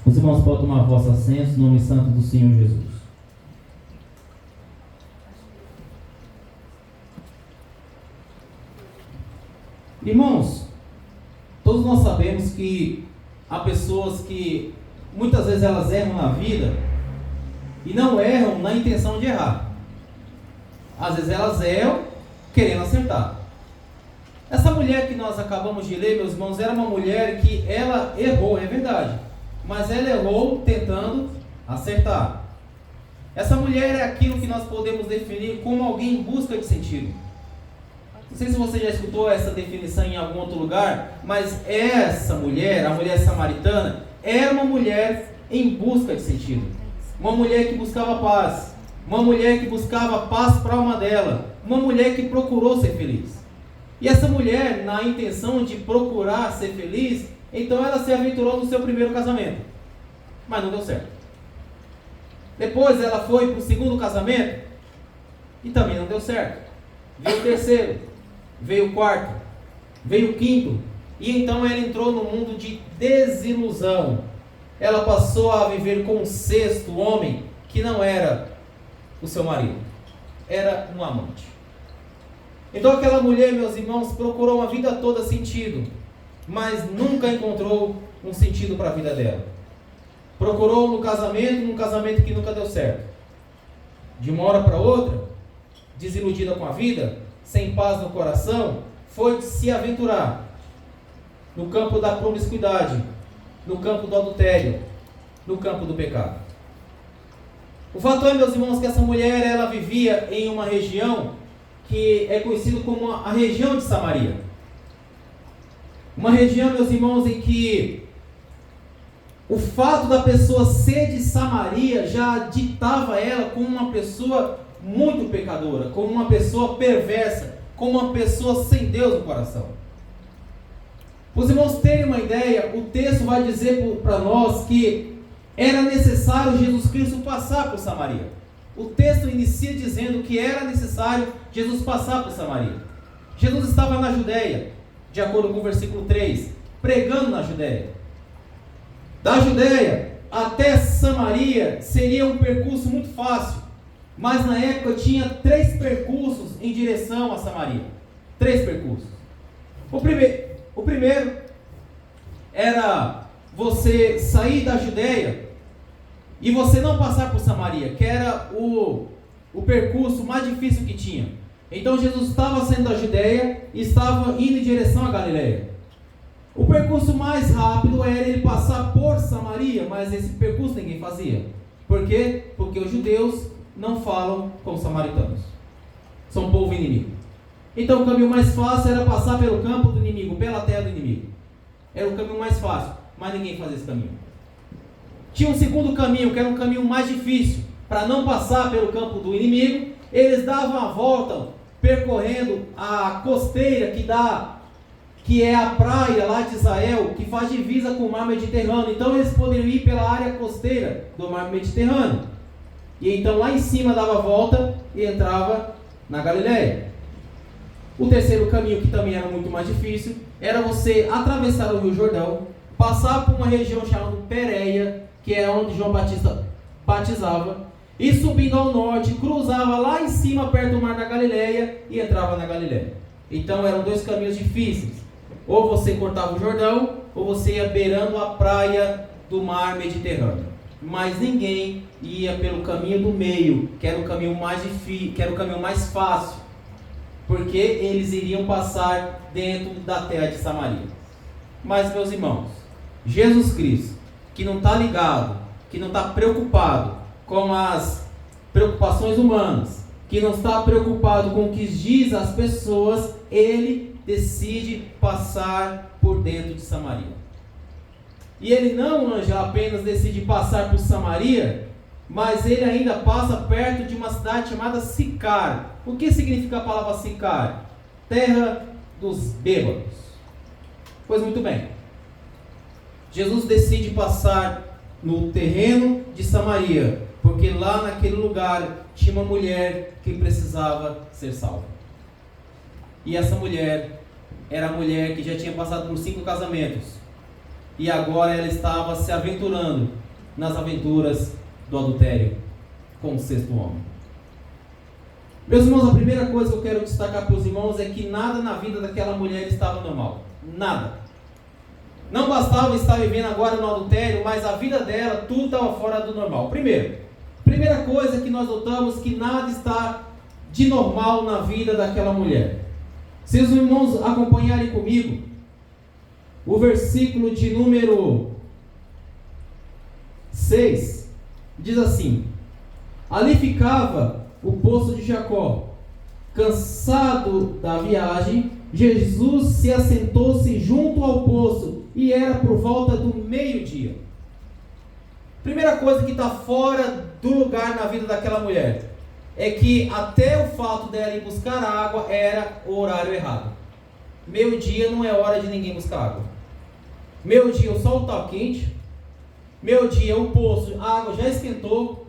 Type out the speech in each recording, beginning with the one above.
Os irmãos podem tomar vosso assento, no nome santo do Senhor Jesus. Irmãos, todos nós sabemos que há pessoas que muitas vezes elas erram na vida e não erram na intenção de errar. Às vezes elas erram querendo acertar. Essa mulher que nós acabamos de ler, meus irmãos, era uma mulher que ela errou, é verdade, mas ela errou tentando acertar. Essa mulher é aquilo que nós podemos definir como alguém em busca de sentido. Não sei se você já escutou essa definição em algum outro lugar, mas essa mulher, a mulher samaritana, era uma mulher em busca de sentido. Uma mulher que buscava paz, uma mulher que buscava paz para a alma dela, uma mulher que procurou ser feliz. E essa mulher, na intenção de procurar ser feliz, então ela se aventurou no seu primeiro casamento, mas não deu certo. Depois ela foi para o segundo casamento e também não deu certo. Veio o terceiro, veio o quarto, veio o quinto, e então ela entrou no mundo de desilusão. Ela passou a viver com um sexto homem que não era o seu marido, era um amante. Então aquela mulher, meus irmãos, procurou a vida toda sentido, mas nunca encontrou um sentido para a vida dela. Procurou no casamento, num casamento que nunca deu certo. De uma hora para outra, desiludida com a vida, sem paz no coração, foi se aventurar no campo da promiscuidade, no campo do adultério, no campo do pecado. O fato é, meus irmãos, que essa mulher, ela vivia em uma região que é conhecido como a região de Samaria. Uma região, meus irmãos, em que o fato da pessoa ser de Samaria já ditava ela como uma pessoa muito pecadora, como uma pessoa perversa, como uma pessoa sem Deus no coração. Para os irmãos terem uma ideia, o texto vai dizer para nós que era necessário Jesus Cristo passar por Samaria. O texto inicia dizendo que era necessário Jesus passar por Samaria. Jesus estava na Judéia, de acordo com o versículo 3, pregando na Judéia. Da Judéia até Samaria seria um percurso muito fácil, mas na época tinha 3 percursos em direção a Samaria. 3 percursos. O primeiro era você sair da Judéia e você não passar por Samaria, que era o percurso mais difícil que tinha. Então Jesus estava saindo da Judéia e estava indo em direção a Galileia. O percurso mais rápido era ele passar por Samaria, mas esse percurso ninguém fazia. Por quê? Porque os judeus não falam com os samaritanos. São povo inimigo. Então o caminho mais fácil era passar pelo campo do inimigo, pela terra do inimigo. Era o caminho mais fácil, mas ninguém fazia esse caminho. Tinha um segundo caminho, que era um caminho mais difícil. Para não passar pelo campo do inimigo, eles davam a volta, percorrendo a costeira que é a praia lá de Israel, que faz divisa com o mar Mediterrâneo. Então eles poderiam ir pela área costeira do mar Mediterrâneo. E então lá em cima dava a volta e entrava na Galileia. O terceiro caminho, que também era muito mais difícil, era você atravessar o Rio Jordão, passar por uma região chamada Pérea, que é onde João Batista batizava, e subindo ao norte, cruzava lá em cima, perto do mar da Galileia, e entrava na Galileia. Então eram 2 caminhos difíceis. Ou você cortava o Jordão, ou você ia beirando a praia do mar Mediterrâneo. Mas ninguém ia pelo caminho do meio, que era o caminho mais difícil, que era o caminho mais fácil, porque eles iriam passar dentro da terra de Samaria. Mas, meus irmãos, Jesus Cristo, que não está ligado, que não está preocupado com as preocupações humanas, que não está preocupado com o que diz as pessoas, ele decide passar por dentro de Samaria. E ele não apenas decide passar por Samaria, mas ele ainda passa perto de uma cidade chamada Sicar. O que significa a palavra Sicar? Terra dos bêbados. Pois muito bem. Jesus decide passar no terreno de Samaria, porque lá naquele lugar tinha uma mulher que precisava ser salva. E essa mulher era a mulher que já tinha passado por 5 casamentos. e agora ela estava se aventurando nas aventuras do adultério com o sexto homem. Meus irmãos, a primeira coisa que eu quero destacar para os irmãos é que nada na vida daquela mulher estava normal. Nada. Não bastava estar vivendo agora no adultério, mas a vida dela, tudo estava fora do normal. Primeira coisa que nós notamos, que nada está de normal na vida daquela mulher. Se os irmãos acompanharem comigo, o versículo de número 6 diz assim: ali ficava o poço de Jacó. Cansado da viagem, Jesus se assentou-se junto ao poço, e era por volta do meio-dia. Primeira coisa que está fora do lugar na vida daquela mulher é que até o fato dela ir buscar água era o horário errado. Meio-dia não é hora de ninguém buscar água. Meio-dia o sol está quente, meio-dia o poço, a água já esquentou,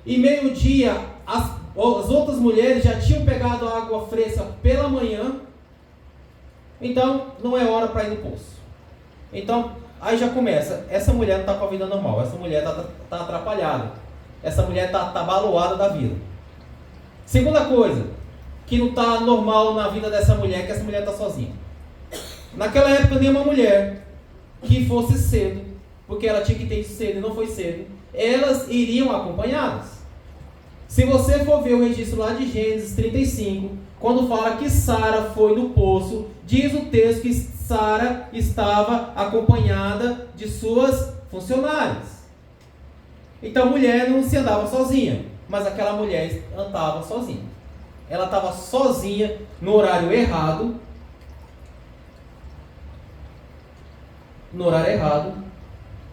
e meio-dia as outras mulheres já tinham pegado a água fresca pela manhã, então não é hora para ir no poço. Então aí já começa, essa mulher não está com a vida normal, essa mulher está atrapalhada, essa mulher está baloada da vida. Segunda coisa que não está normal na vida dessa mulher, é que essa mulher está sozinha. Naquela época nenhuma mulher que fosse cedo, porque ela tinha que ter cedo e não foi cedo, elas iriam acompanhadas. Se você for ver o registro lá de Gênesis 35, quando fala que Sara foi no poço, diz o texto que Sara estava acompanhada de suas funcionárias. Então a mulher não se andava sozinha, mas aquela mulher andava sozinha. Ela estava sozinha no horário errado,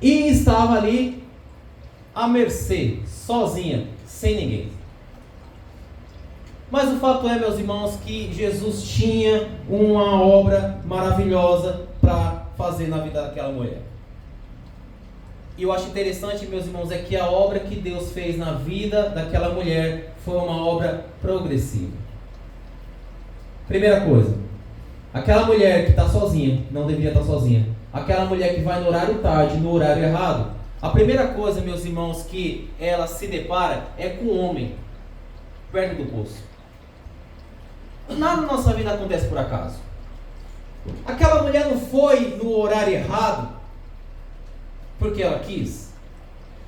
e estava ali à mercê, sozinha, sem ninguém. Mas o fato é, meus irmãos, que Jesus tinha uma obra maravilhosa para fazer na vida daquela mulher. E eu acho interessante, meus irmãos, é que a obra que Deus fez na vida daquela mulher foi uma obra progressiva. Primeira coisa, aquela mulher que está sozinha, não deveria estar sozinha. Aquela mulher que vai no horário tarde, no horário errado. A primeira coisa, meus irmãos, que ela se depara é com o homem perto do poço. Nada na nossa vida acontece por acaso. Aquela mulher não foi no horário errado porque ela quis.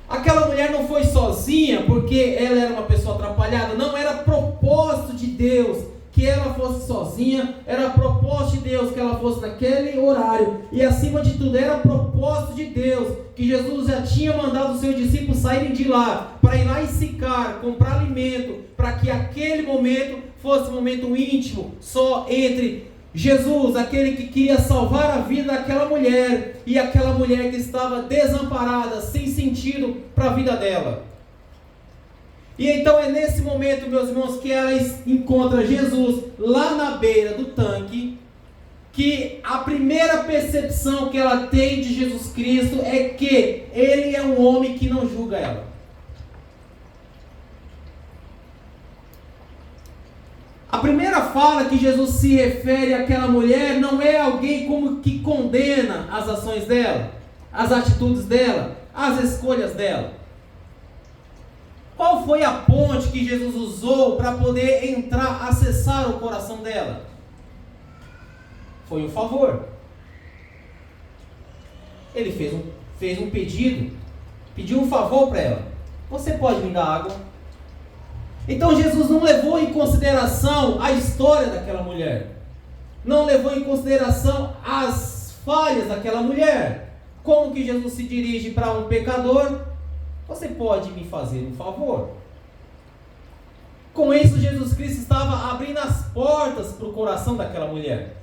Aquela mulher não foi sozinha porque ela era uma pessoa atrapalhada. Não era propósito de Deus que ela fosse sozinha, era propósito de Deus que ela fosse naquele horário, e acima de tudo era propósito de Deus que Jesus já tinha mandado os seus discípulos saírem de lá, para ir lá em Sicar, comprar alimento, para que aquele momento fosse um momento íntimo, só entre Jesus, aquele que queria salvar a vida daquela mulher, e aquela mulher que estava desamparada, sem sentido para a vida dela. E então é nesse momento, meus irmãos, que ela encontra Jesus lá na beira do tanque, que a primeira percepção que ela tem de Jesus Cristo é que Ele é um homem que não julga ela. A primeira fala que Jesus se refere àquela mulher não é alguém como que condena as ações dela, as atitudes dela, as escolhas dela. Qual foi a ponte que Jesus usou para poder entrar, acessar o coração dela? Foi um favor. Ele fez um pedido, pediu um favor para ela. Você pode me dar água? Então Jesus não levou em consideração a história daquela mulher. Não levou em consideração as falhas daquela mulher. Como que Jesus se dirige para um pecador? Você pode me fazer um favor? Com isso, Jesus Cristo estava abrindo as portas para o coração daquela mulher.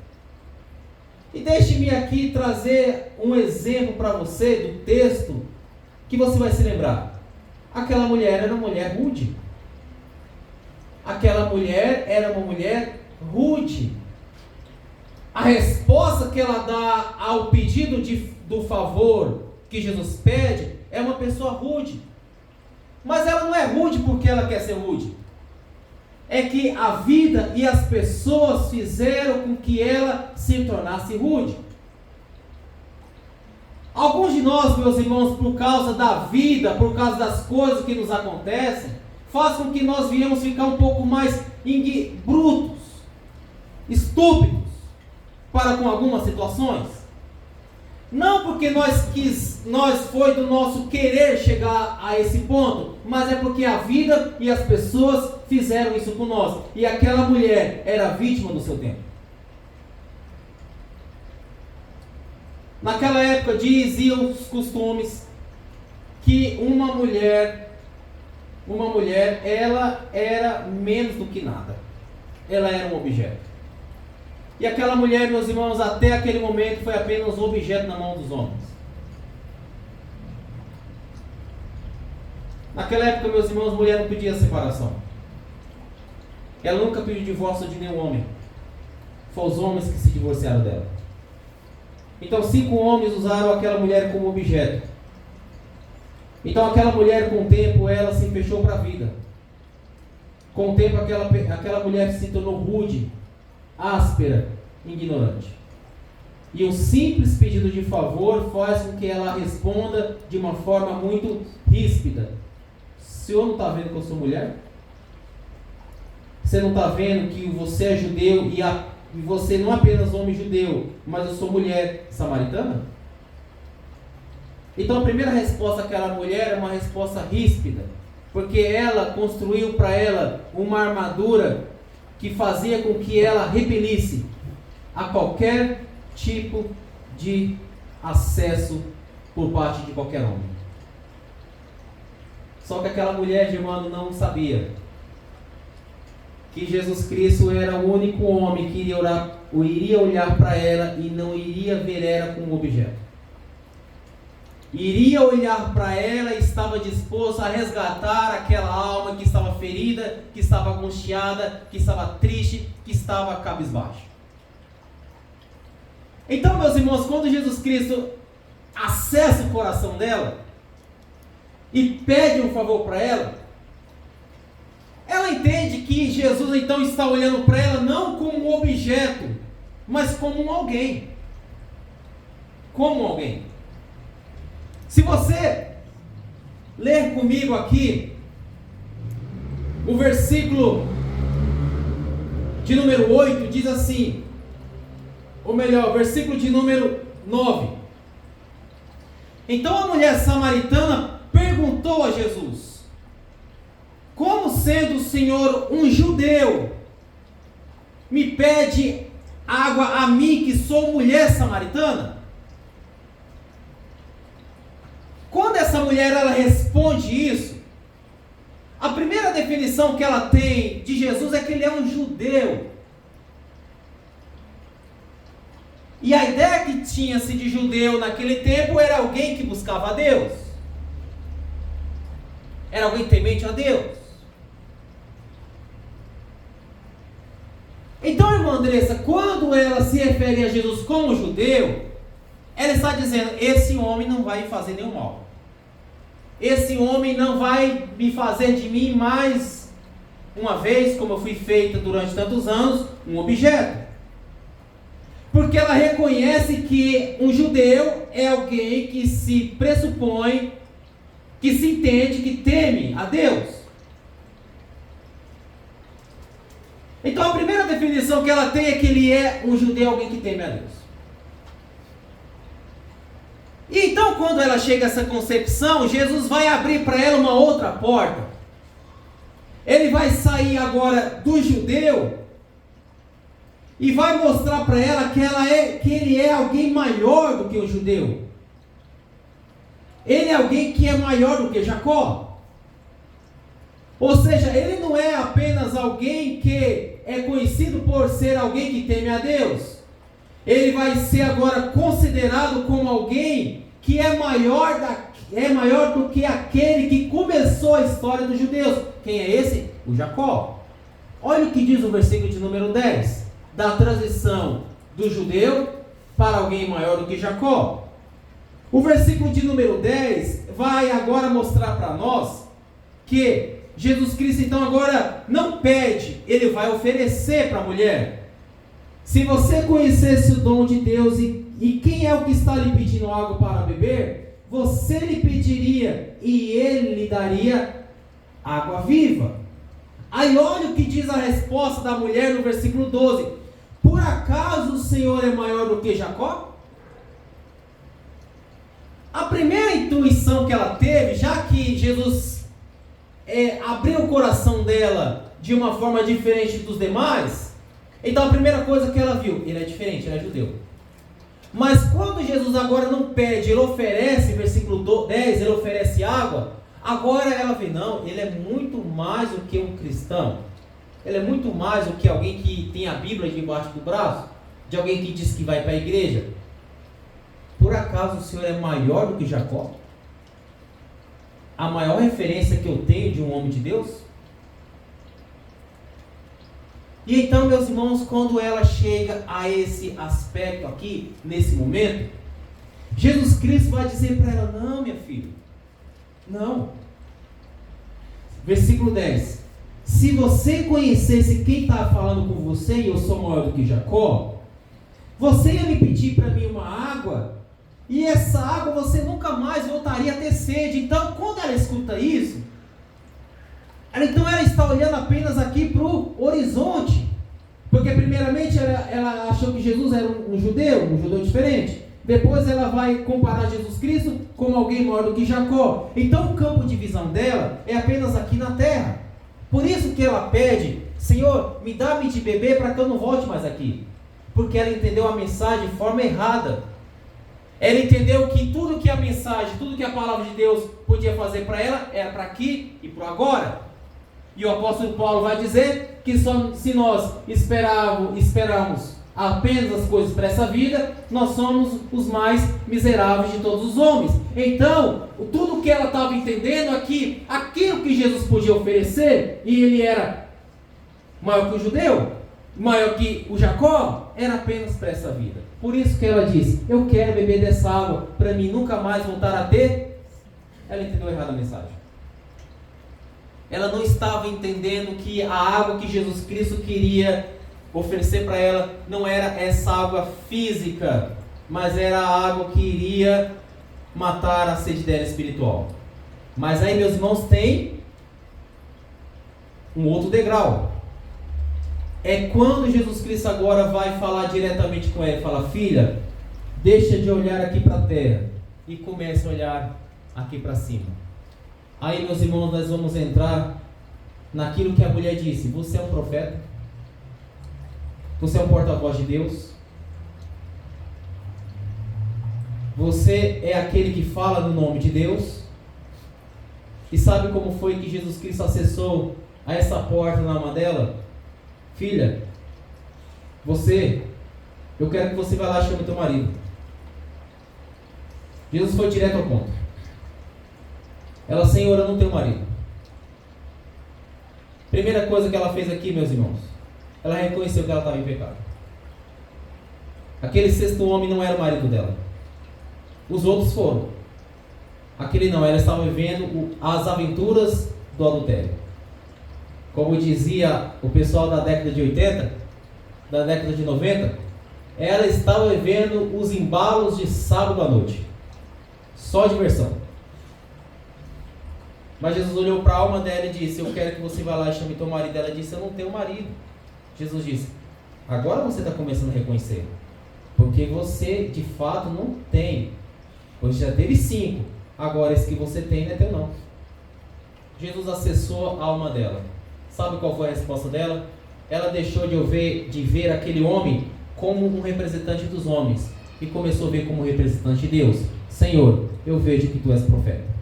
E deixe-me aqui trazer um exemplo para você do texto que você vai se lembrar. Aquela mulher era uma mulher rude. Aquela mulher era uma mulher rude. A resposta que ela dá ao pedido do favor que Jesus pede é uma pessoa rude. Mas ela não é rude porque ela quer ser rude. É que a vida e as pessoas fizeram com que ela se tornasse rude. Alguns de nós, meus irmãos, por causa da vida, por causa das coisas que nos acontecem, faz com que nós viemos ficar um pouco mais brutos, estúpidos, para com algumas situações. Não porque nós foi do nosso querer chegar a esse ponto, mas é porque a vida e as pessoas fizeram isso com nós. E aquela mulher era vítima do seu tempo. Naquela época diziam os costumes que uma mulher, ela era menos do que nada. Ela era um objeto. E aquela mulher, meus irmãos, até aquele momento foi apenas um objeto na mão dos homens. Naquela época, meus irmãos, mulher não pedia separação. Ela nunca pediu divórcio de nenhum homem. Foi os homens que se divorciaram dela. Então 5 homens usaram aquela mulher como objeto. Então aquela mulher, com o tempo, ela se fechou para a vida. Com o tempo, aquela mulher se tornou rude, áspera, ignorante. E um simples pedido de favor faz com que ela responda de uma forma muito ríspida. O senhor não está vendo que eu sou mulher? Você não está vendo que você é judeu e você não é apenas homem judeu, mas eu sou mulher samaritana? Então a primeira resposta daquela mulher é uma resposta ríspida, porque ela construiu para ela uma armadura que fazia com que ela repelisse a qualquer tipo de acesso por parte de qualquer homem. Só que aquela mulher, de irmão, não sabia que Jesus Cristo era o único homem que iria olhar para ela e não iria ver ela como objeto. Iria olhar para ela e estava disposto a resgatar aquela alma que estava ferida, que estava angustiada, que estava triste, que estava cabisbaixo. Então, meus irmãos, quando Jesus Cristo acessa o coração dela e pede um favor para ela, ela entende que Jesus então está olhando para ela não como um objeto, mas como um alguém. Como alguém. Se você ler comigo aqui o versículo de número 8, diz assim, ou melhor, versículo de número 9. Então a mulher samaritana perguntou a Jesus: como sendo o Senhor um judeu, me pede água a mim que sou mulher samaritana? Quando essa mulher ela responde isso, a primeira definição que ela tem de Jesus é que ele é um judeu. E a ideia que tinha-se de judeu naquele tempo era alguém que buscava a Deus. Era alguém temente a Deus. Então, irmã Andressa, quando ela se refere a Jesus como judeu, ela está dizendo: esse homem não vai fazer nenhum mal. Esse homem não vai me fazer de mim mais uma vez, como eu fui feita durante tantos anos, um objeto. Porque ela reconhece que um judeu é alguém que se pressupõe, que se entende, que teme a Deus. Então a primeira definição que ela tem é que ele é um judeu, alguém que teme a Deus. E então quando ela chega a essa concepção, Jesus vai abrir para ela uma outra porta. Ele vai sair agora do judeu e vai mostrar para ela que ele é alguém maior do que o judeu. Ele é alguém que é maior do que Jacó. Ou seja, ele não é apenas alguém que é conhecido por ser alguém que teme a Deus. Ele vai ser agora considerado como alguém que é maior do que aquele que começou a história dos judeus. Quem é esse? O Jacó. Olha o que diz o versículo de número 10. Da transição do judeu para alguém maior do que Jacó. O versículo de número 10 vai agora mostrar para nós que Jesus Cristo então agora não pede, ele vai oferecer para a mulher. Se você conhecesse o dom de Deus e e quem é o que está lhe pedindo água para beber? Você lhe pediria e ele lhe daria água viva. Aí olha o que diz a resposta da mulher no versículo 12. Por acaso o Senhor é maior do que Jacó? A primeira intuição que ela teve, já que Jesus abriu o coração dela de uma forma diferente dos demais, então a primeira coisa que ela viu, ele é diferente, ele é judeu. Mas quando Jesus agora não pede, ele oferece, versículo 10, ele oferece água, agora ela vê, não, ele é muito mais do que um cristão. Ele é muito mais do que alguém que tem a Bíblia debaixo do braço, de alguém que diz que vai para a igreja. Por acaso o Senhor é maior do que Jacó? A maior referência que eu tenho de um homem de Deus? E então, meus irmãos, quando ela chega a esse aspecto aqui, nesse momento, Jesus Cristo vai dizer para ela, não, minha filha, não. Versículo 10. Se você conhecesse quem está falando com você, e eu sou maior do que Jacó, você ia me pedir para mim uma água, e essa água você nunca mais voltaria a ter sede. Então, quando ela escuta isso, ela está olhando apenas aqui para o horizonte, porque primeiramente ela achou que Jesus era um judeu diferente. Depois ela vai comparar Jesus Cristo como alguém maior do que Jacó. Então o campo de visão dela é apenas aqui na terra. Por isso que ela pede, Senhor, me dá-me de beber para que eu não volte mais aqui. Porque ela entendeu a mensagem de forma errada. Ela entendeu que tudo que a mensagem, tudo que a palavra de Deus podia fazer para ela, era para aqui e para agora. E o apóstolo Paulo vai dizer que se nós esperamos apenas as coisas para essa vida, nós somos os mais miseráveis de todos os homens. Então, tudo que ela estava entendendo aqui, aquilo que Jesus podia oferecer, e ele era maior que o judeu, maior que o Jacó, era apenas para essa vida. Por isso que ela diz, eu quero beber dessa água, para mim nunca mais voltar a ter. Ela entendeu errado a mensagem. Ela não estava entendendo que a água que Jesus Cristo queria oferecer para ela não era essa água física, mas era a água que iria matar a sede dela espiritual. Mas aí, meus irmãos, tem um outro degrau. É quando Jesus Cristo agora vai falar diretamente com ela, fala, filha, deixa de olhar aqui para a terra e comece a olhar aqui para cima. Aí, meus irmãos, nós vamos entrar naquilo que a mulher disse, você é um profeta? Você é um porta-voz de Deus? Você é aquele que fala no nome de Deus? E sabe como foi que Jesus Cristo acessou a essa porta na alma dela? Filha, eu quero que você vá lá e chame teu marido. Jesus foi direto ao ponto. Ela, Senhor, eu não tenho marido. Primeira coisa que ela fez aqui, meus irmãos, ela reconheceu que ela estava em pecado. Aquele sexto homem não era o marido dela. Os outros foram. Aquele não, ela estava vivendo as aventuras do adultério. Como dizia o pessoal da década de 80, da década de 90, ela estava vivendo os embalos de sábado à noite. Só diversão. Mas Jesus olhou para a alma dela e disse, eu quero que você vá lá e chame teu marido. Ela disse, eu não tenho marido. Jesus disse, agora você está começando a reconhecer. Porque você, de fato, não tem. Pois já teve 5. Agora esse que você tem não é teu não. Jesus acessou a alma dela. Sabe qual foi a resposta dela? Ela deixou de ver aquele homem como um representante dos homens. E começou a ver como representante de Deus. Senhor, eu vejo que tu és profeta.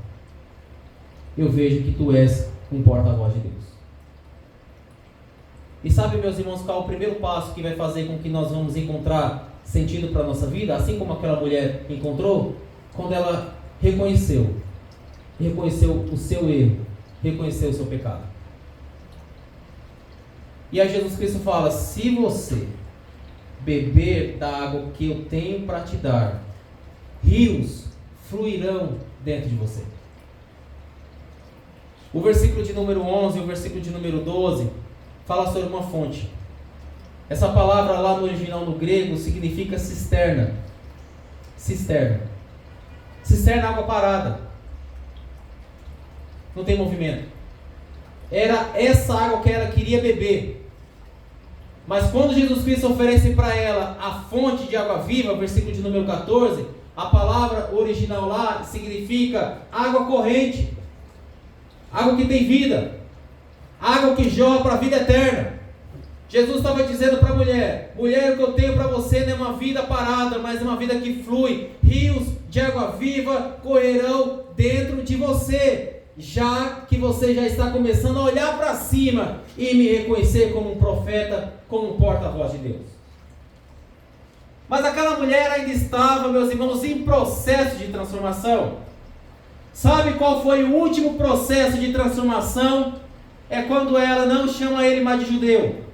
Eu vejo que tu és um porta-voz de Deus. E sabe, meus irmãos, qual é o primeiro passo que vai fazer com que nós vamos encontrar sentido para a nossa vida? Assim como aquela mulher encontrou, quando ela reconheceu o seu erro, reconheceu o seu pecado. E aí Jesus Cristo fala, se você beber da água que eu tenho para te dar, rios fluirão dentro de você. O versículo de número 11 e o versículo de número 12 fala sobre uma fonte. Essa palavra lá no original no grego significa cisterna. cisterna. Cisterna, água parada. Não tem movimento. Era essa água que ela queria beber. Mas quando Jesus Cristo oferece para ela a fonte de água viva, versículo de número 14, a palavra original lá significa água corrente, água que tem vida, água que jorra para a vida eterna. Jesus estava dizendo para a mulher: mulher, o que eu tenho para você não é uma vida parada, mas é uma vida que flui. Rios de água viva correrão dentro de você, já que você já está começando a olhar para cima e me reconhecer como um profeta, como um porta-voz de Deus. Mas aquela mulher ainda estava, meus irmãos, em processo de transformação. Sabe qual foi o último processo de transformação? É quando ela não chama ele mais de judeu.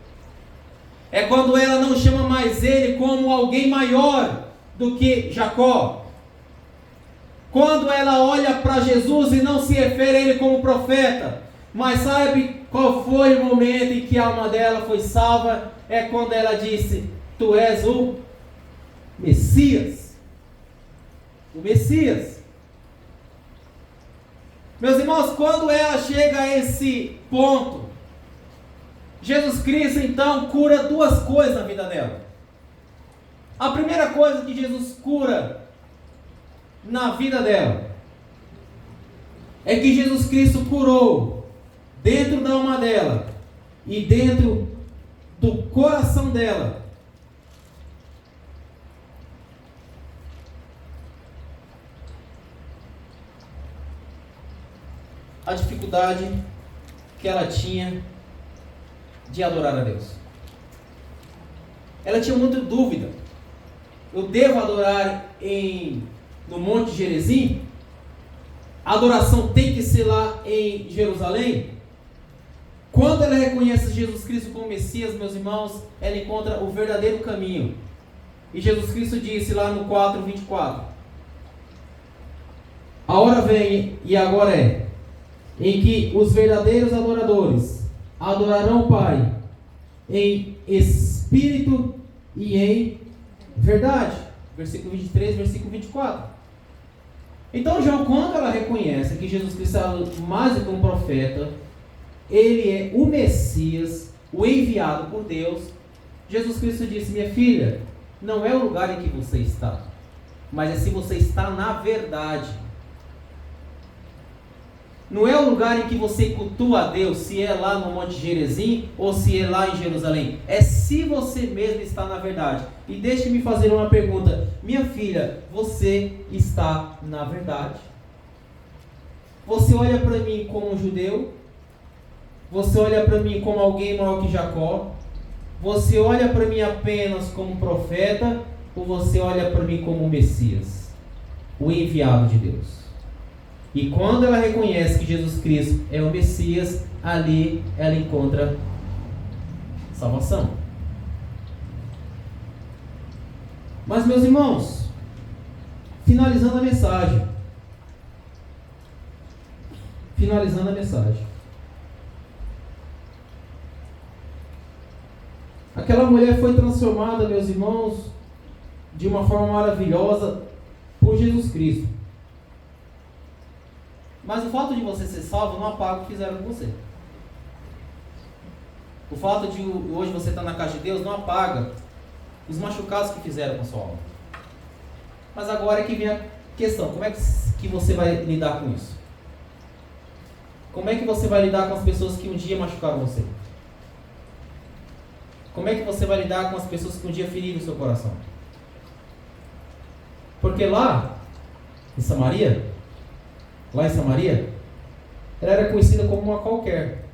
É quando ela não chama mais ele como alguém maior do que Jacó. Quando ela olha para Jesus e não se refere a ele como profeta. Mas sabe qual foi o momento em que a alma dela foi salva? É quando ela disse: tu és o Messias. O Messias. Meus irmãos, quando ela chega a esse ponto, Jesus Cristo então cura duas coisas na vida dela. A primeira coisa que Jesus cura na vida dela é que Jesus Cristo curou dentro da alma dela e dentro do coração dela a dificuldade que ela tinha de adorar a Deus. Ela tinha muita dúvida. Eu devo adorar no Monte Gerizim? A adoração tem que ser lá em Jerusalém? Quando ela reconhece Jesus Cristo como Messias, meus irmãos, ela encontra o verdadeiro caminho. E Jesus Cristo disse lá no 4:24: a hora vem, e agora é, em que os verdadeiros adoradores adorarão o Pai em espírito e em verdade. Versículo 23, versículo 24. Então, João, quando ela reconhece que Jesus Cristo é mais do que um profeta, ele é o Messias, o enviado por Deus, Jesus Cristo disse: minha filha, não é o lugar em que você está, mas é se você está na verdade. Não é o lugar em que você cultua a Deus, se é lá no Monte Gerizim ou se é lá em Jerusalém. É se você mesmo está na verdade. E deixe-me fazer uma pergunta. Minha filha, você está na verdade? Você olha para mim como um judeu? Você olha para mim como alguém maior que Jacó? Você olha para mim apenas como um profeta? Ou você olha para mim como um Messias, o enviado de Deus? E quando ela reconhece que Jesus Cristo é o Messias, ali ela encontra salvação. Mas, meus irmãos, finalizando a mensagem. Aquela mulher foi transformada, meus irmãos, de uma forma maravilhosa por Jesus Cristo. Mas o fato de você ser salvo não apaga o que fizeram com você. O fato de hoje você estar na casa de Deus não apaga os machucados que fizeram com a sua alma. Mas agora é que vem a questão: como é que você vai lidar com isso? Como é que você vai lidar com as pessoas que um dia machucaram você? Como é que você vai lidar com as pessoas que um dia feriram o seu coração? Porque lá em Samaria, ela era conhecida como uma qualquer.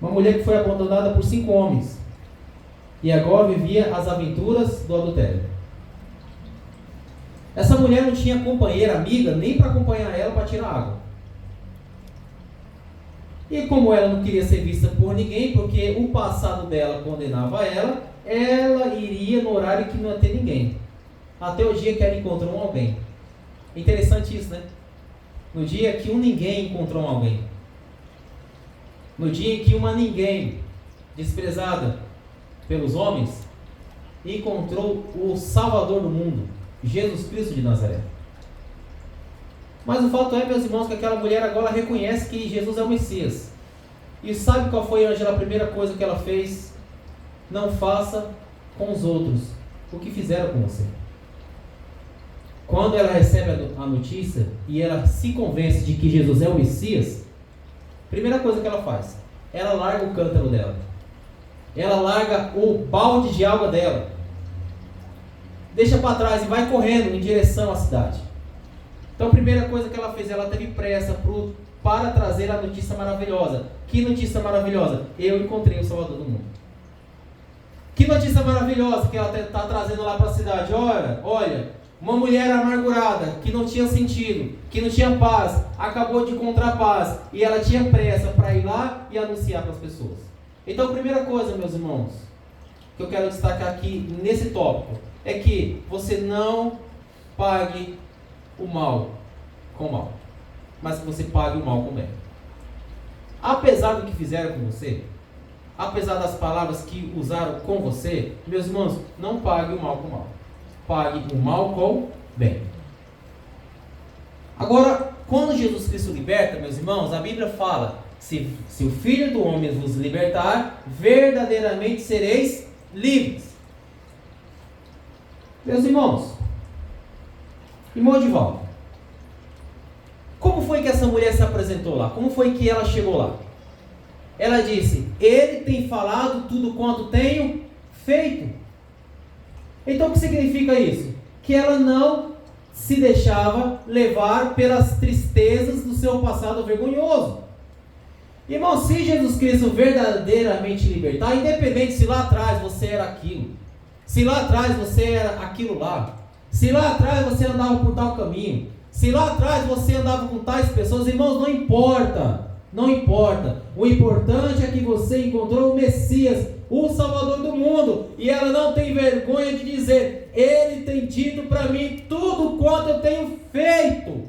Uma mulher que foi abandonada por 5 homens. E agora vivia as aventuras do adultério. Essa mulher não tinha companheira, amiga, nem para acompanhar ela para tirar água. E como ela não queria ser vista por ninguém, porque o passado dela condenava ela iria no horário que não ia ter ninguém. Até o dia que ela encontrou alguém. Interessante isso, né? No dia que ninguém encontrou alguém. No dia em que uma ninguém, desprezada pelos homens, encontrou o Salvador do mundo, Jesus Cristo de Nazaré. Mas o fato é, meus irmãos, que aquela mulher agora reconhece que Jesus é o Messias. E sabe qual foi, Ângela, a primeira coisa que ela fez? Não faça com os outros o que fizeram com você. Quando ela recebe a notícia e ela se convence de que Jesus é o Messias, primeira coisa que ela faz, ela larga o cântaro dela. Ela larga o balde de água dela. Deixa para trás e vai correndo em direção à cidade. Então a primeira coisa que ela fez, ela teve pressa para trazer a notícia maravilhosa. Que notícia maravilhosa? Eu encontrei o Salvador do mundo. Que notícia maravilhosa que ela está trazendo lá para a cidade. Olha, uma mulher amargurada, que não tinha sentido, que não tinha paz, acabou de encontrar paz. E ela tinha pressa para ir lá e anunciar para as pessoas. Então a primeira coisa, meus irmãos, que eu quero destacar aqui nesse tópico, é que você não pague o mal com o mal, mas que você pague o mal com o bem. Apesar do que fizeram com você, apesar das palavras que usaram com você, meus irmãos, não pague o mal com o mal. Pague o mal com o bem. Agora, quando Jesus Cristo liberta, meus irmãos, a Bíblia fala, se o Filho do Homem vos libertar, verdadeiramente sereis livres. Meus irmãos, irmão Edivaldo, como foi que essa mulher se apresentou lá? Como foi que ela chegou lá? Ela disse, ele tem falado tudo quanto tenho feito. Então o que significa isso? Que ela não se deixava levar pelas tristezas do seu passado vergonhoso. Irmão, se Jesus Cristo verdadeiramente libertar, independente se lá atrás você era aquilo, se lá atrás você era aquilo lá, se lá atrás você andava por tal caminho, se lá atrás você andava com tais pessoas, irmãos, não importa. Não importa. O importante é que você encontrou o Messias, o Salvador do mundo. E ela não tem vergonha de dizer, ele tem dito para mim tudo quanto eu tenho feito.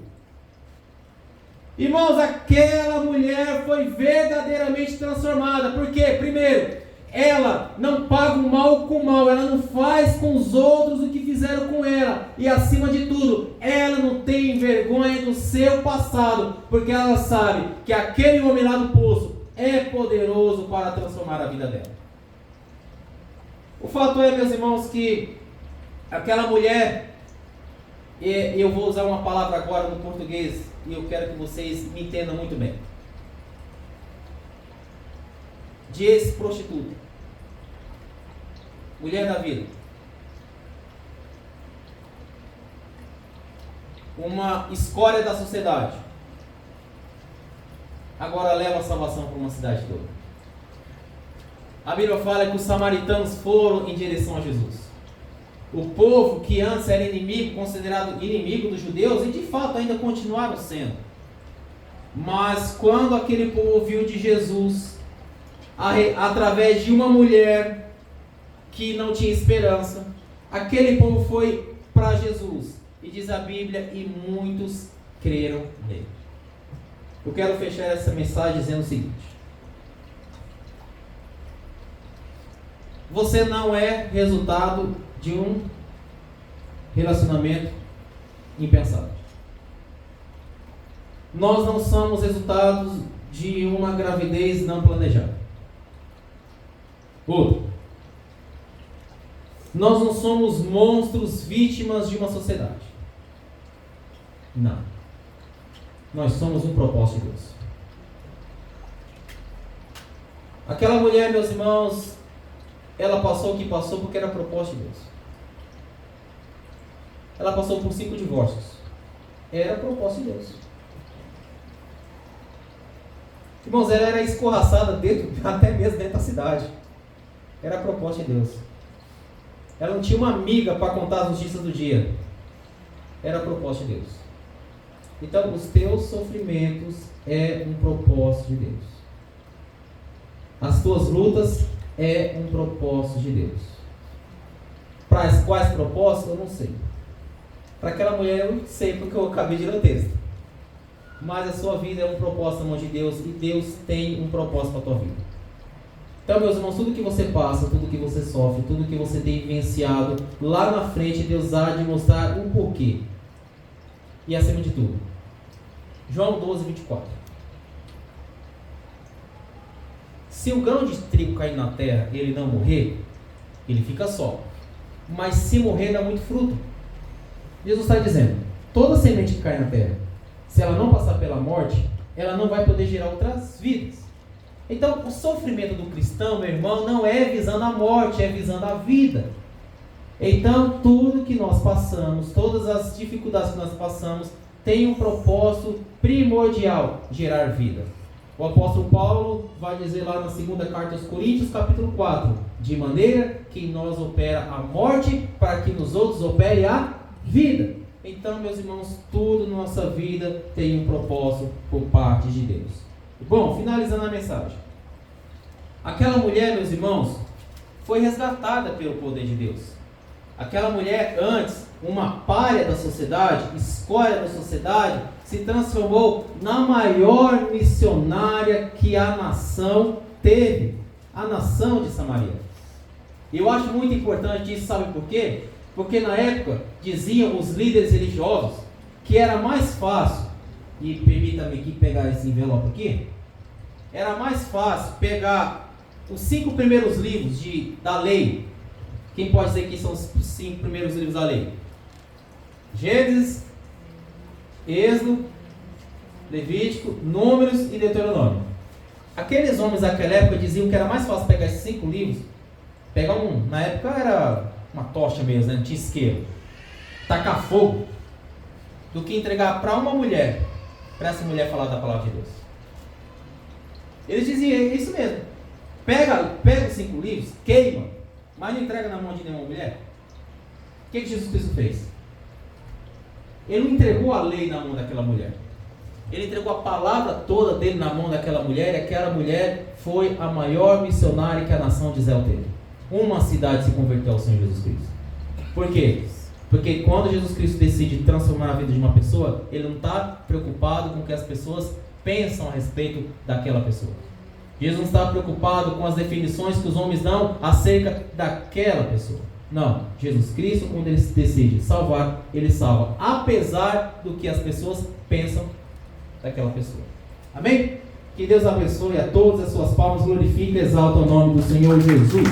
Irmãos, aquela mulher foi verdadeiramente transformada. Por quê? Primeiro, ela não paga o mal com o mal, ela não faz com os outros o que fizeram com ela. E acima de tudo, ela não tem vergonha do seu passado, porque ela sabe que aquele homem lá do poço é poderoso para transformar a vida dela. O fato é, meus irmãos, que aquela mulher, e eu vou usar uma palavra agora no português, e eu quero que vocês me entendam muito bem. De ex-prostituta. Mulher da vida. Uma escória da sociedade. Agora leva a salvação para uma cidade toda. A Bíblia fala que os samaritanos foram em direção a Jesus. O povo que antes era inimigo, considerado inimigo dos judeus, e de fato ainda continuaram sendo. Mas quando aquele povo ouviu de Jesus, através de uma mulher que não tinha esperança, aquele povo foi para Jesus. E diz a Bíblia, e muitos creram nele. Eu quero fechar essa mensagem dizendo o seguinte: você não é resultado de um relacionamento impensado. Nós não somos resultados de uma gravidez não planejada. Outro. Nós não somos monstros vítimas de uma sociedade. Não. Nós somos um propósito de Deus. Aquela mulher, meus irmãos, ela passou o que passou porque era propósito de Deus. Ela passou por 5 divórcios. Era propósito de Deus. Irmãos, ela era escorraçada até mesmo dentro da cidade. Era propósito de Deus. Ela não tinha uma amiga para contar as notícias do dia. Era propósito de Deus. Então, os teus sofrimentos é um propósito de Deus. As tuas lutas é um propósito de Deus. Para quais propósitos, eu não sei. Para aquela mulher, eu não sei, porque eu acabei de ler o texto. Mas a sua vida é um propósito na mão de Deus, e Deus tem um propósito para a tua vida. Então, meus irmãos, tudo que você passa, tudo que você sofre, tudo que você tem vivenciado, lá na frente Deus há de mostrar o porquê. E acima de tudo, João 12, 24. Se o grão de trigo cair na terra e ele não morrer, ele fica só. Mas se morrer, dá muito fruto. Jesus está dizendo, toda semente que cai na terra, se ela não passar pela morte, ela não vai poder gerar outras vidas. Então, o sofrimento do cristão, meu irmão, não é visando a morte, é visando a vida. Então, tudo que nós passamos, todas as dificuldades que nós passamos, tem um propósito primordial, gerar vida. O apóstolo Paulo vai dizer lá na segunda carta aos Coríntios, capítulo 4, de maneira que em nós opera a morte, para que nos outros opere a vida. Então, meus irmãos, tudo na nossa vida tem um propósito por parte de Deus. Bom, finalizando a mensagem. Aquela mulher, meus irmãos, foi resgatada pelo poder de Deus. Aquela mulher, antes, uma pária da sociedade, escória da sociedade, se transformou na maior missionária que a nação teve. A nação de Samaria. Eu acho muito importante isso, sabe por quê? Porque na época, diziam os líderes religiosos, que era mais fácil, e permita-me aqui pegar esse envelope aqui, era mais fácil pegar os 5 primeiros livros da lei. Quem pode dizer que são os 5 primeiros livros da lei? Gênesis, Êxodo, Levítico, Números e Deuteronômio. Aqueles homens daquela época diziam que era mais fácil pegar esses 5 livros, pegar na época era uma tocha mesmo, né? Não tinha isqueiro, tacar fogo, do que entregar para uma mulher, para essa mulher falar da palavra de Deus. Eles diziam isso mesmo. Pega os 5 livros, queima, mas não entrega na mão de nenhuma mulher. O que Jesus Cristo fez? Ele não entregou a lei na mão daquela mulher. Ele entregou a palavra toda dele na mão daquela mulher, e aquela mulher foi a maior missionária que a nação de Israel teve. Uma cidade se converteu ao Senhor Jesus Cristo. Por quê? Porque quando Jesus Cristo decide transformar a vida de uma pessoa, Ele não está preocupado com o que as pessoas pensam a respeito daquela pessoa. Jesus não está preocupado com as definições que os homens dão acerca daquela pessoa. Não, Jesus Cristo, quando Ele decide salvar, Ele salva, apesar do que as pessoas pensam daquela pessoa. Amém? Que Deus abençoe a todos, as suas palmas, glorifique e exalta o nome do Senhor Jesus.